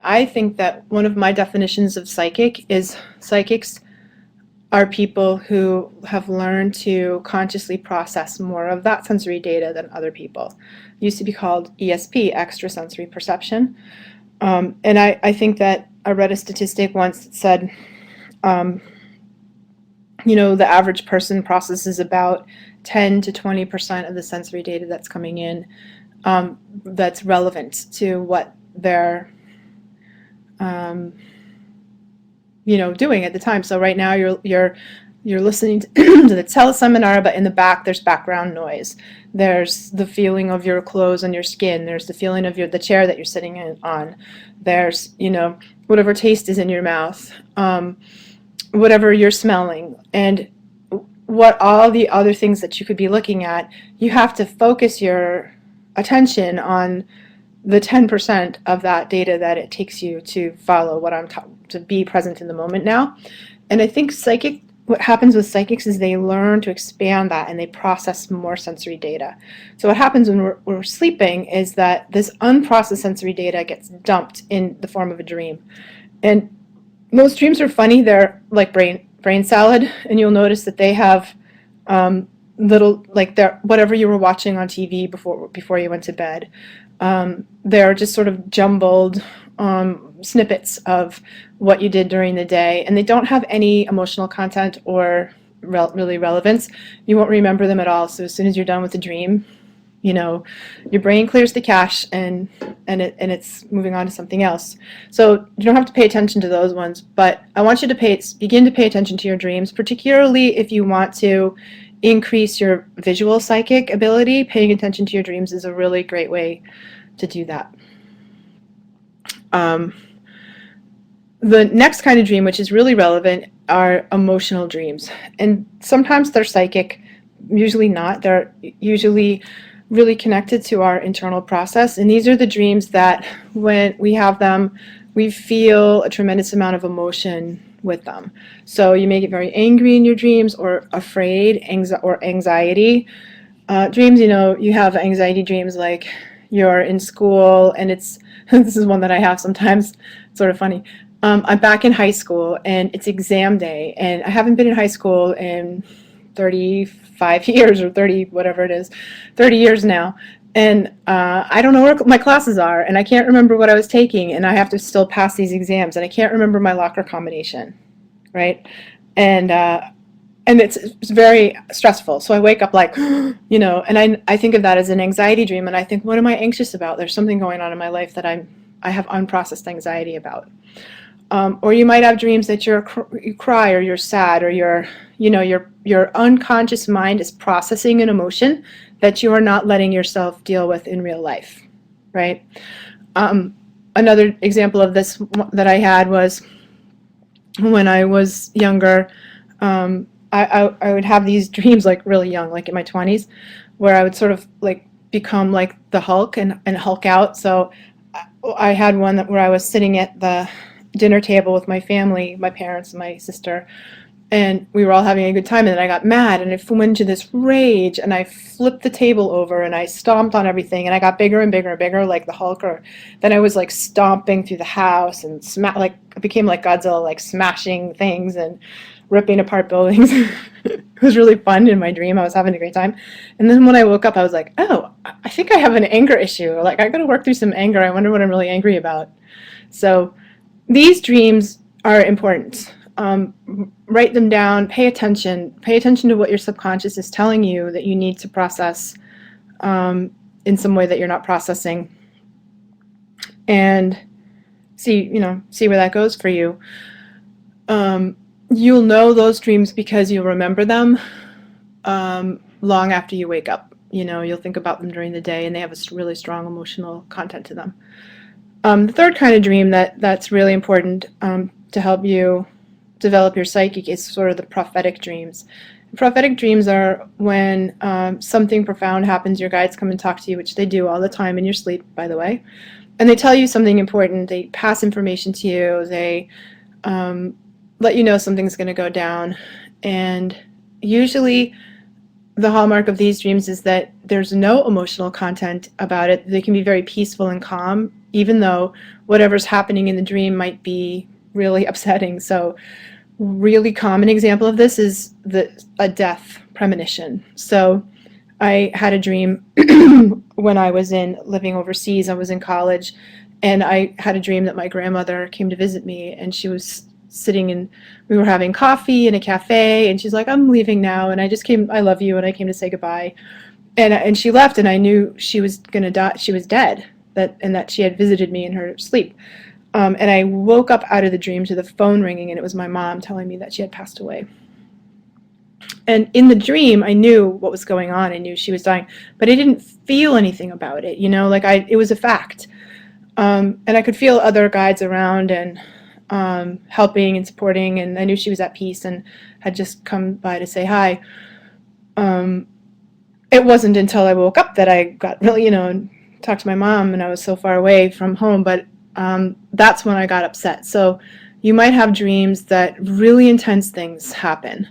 I think that one of my definitions of psychic is psychics are people who have learned to consciously process more of that sensory data than other people. It used to be called ESP, extrasensory perception. And I think that I read a statistic once that said, the average person processes about 10 to 20% of the sensory data that's coming in that's relevant to what they're doing at the time. So right now you're listening to, to the teleseminar, but in the back there's background noise. There's the feeling of your clothes on your skin. There's the feeling of the chair that you're sitting on. There's whatever taste is in your mouth, whatever you're smelling, and what all the other things that you could be looking at. You have to focus your attention on the 10% of that data that it takes you to follow to be present in the moment now. And I think what happens with psychics is they learn to expand that and they process more sensory data. So what happens when we're sleeping is that this unprocessed sensory data gets dumped in the form of a dream. And most dreams are funny. They're like brain salad, and you'll notice that they have little, like, they're whatever you were watching on TV before you went to bed. They're just sort of jumbled snippets of what you did during the day, and they don't have any emotional content or really relevance. You won't remember them at all. So as soon as you're done with the dream, your brain clears the cache and it's moving on to something else. So you don't have to pay attention to those ones, but I want you to begin to pay attention to your dreams, particularly if you want to increase your visual psychic ability. Paying attention to your dreams is a really great way to do that. The next kind of dream, which is really relevant, are emotional dreams. And sometimes they're psychic, usually not. They're usually really connected to our internal process. And these are the dreams that when we have them, we feel a tremendous amount of emotion with them. So you may get very angry in your dreams, or afraid, or anxiety. Dreams, you have anxiety dreams like you're in school, and it's this is one that I have sometimes. It's sort of funny. I'm back in high school, and it's exam day, and I haven't been in high school in 35 years or 30, whatever it is, 30 years now. And I don't know where my classes are, and I can't remember what I was taking, and I have to still pass these exams, and I can't remember my locker combination, right? And it's very stressful. So I wake up like, and I think of that as an anxiety dream, and I think, what am I anxious about? There's something going on in my life that I have unprocessed anxiety about. Or you might have dreams that you cry, or you're sad, or your unconscious mind is processing an emotion that you are not letting yourself deal with in real life, right? Another example of this that I had was when I was younger. I would have these dreams, like really young, like in my 20s, where I would sort of like become like the Hulk and Hulk out. So I had one where I was sitting at the dinner table with my family, my parents, my sister, and we were all having a good time, and then I got mad, and I went into this rage, and I flipped the table over, and I stomped on everything, and I got bigger and bigger and bigger, like the Hulk. Or then I was like stomping through the house and I became like Godzilla, like smashing things and ripping apart buildings. It was really fun in my dream. I was having a great time. And then when I woke up, I was like, oh, I think I have an anger issue. Like, I got to work through some anger. I wonder what I'm really angry about. So these dreams are important. Write them down. Pay attention. Pay attention to what your subconscious is telling you that you need to process in some way that you're not processing, and see where that goes for you. You'll know those dreams because you'll remember them long after you wake up. You'll think about them during the day, and they have a really strong emotional content to them. The third kind of dream that's really important to help you develop your psychic is sort of the prophetic dreams. Prophetic dreams are when something profound happens, your guides come and talk to you, which they do all the time in your sleep, by the way, and they tell you something important. They pass information to you. They let you know something's going to go down. And usually the hallmark of these dreams is that there's no emotional content about it. They can be very peaceful and calm, even though whatever's happening in the dream might be really upsetting. So really common example of this is a death premonition. So I had a dream when I was living overseas. I was in college, and I had a dream that my grandmother came to visit me, and she was sitting and we were having coffee in a cafe, and she's like, "I'm leaving now," and I love you, and I came to say goodbye. And she left, and I knew she was gonna die. She was dead. That she had visited me in her sleep. And I woke up out of the dream to the phone ringing, and it was my mom telling me that she had passed away. And in the dream, I knew what was going on. I knew she was dying, but I didn't feel anything about it. Like it was a fact. And I could feel other guides around and helping and supporting, and I knew she was at peace and had just come by to say hi. It wasn't until I woke up that I got really, and talked to my mom, and I was so far away from home, but that's when I got upset. So you might have dreams that really intense things happen.